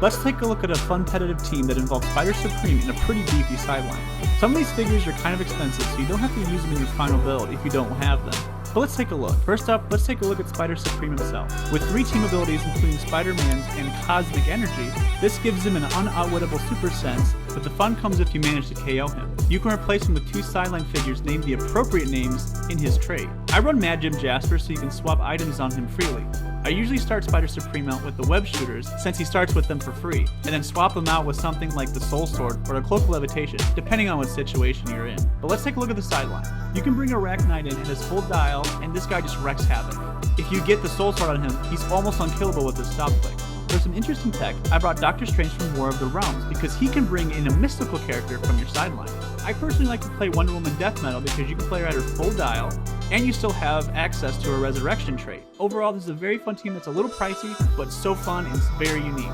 Let's take a look at a fun competitive team that involves Spider Supreme and a pretty beefy sideline. Some of these figures are kind of expensive, so you don't have to use them in your final build if you don't have them. But let's take a look. First up, let's take a look at Spider Supreme himself. With 3 team abilities including Spider-Man's and Cosmic Energy, this gives him an unoutwittable super sense, but the fun comes if you manage to KO him. You can replace him with 2 sideline figures named the appropriate names in his trait. I run Mad Jim Jaspers so you can swap items on him freely. I usually start Spider Supreme out with the web shooters since he starts with them for free, and then swap them out with something like the Soul Sword or the Cloak of Levitation, depending on what situation you're in. But let's take a look at the sideline. You can bring Arachknight in at his full dial, and this guy just wrecks havoc. If you get the Soul Sword on him, he's almost unkillable with his stop click. For some interesting tech, I brought Doctor Strange from War of the Realms because he can bring in a mystical character from your sideline. I personally like to play Wonder Woman Death Metal because you can play her at her full dial, and you still have access to her resurrection trait. Overall, this is a very fun team that's a little pricey, but so fun and it's very unique.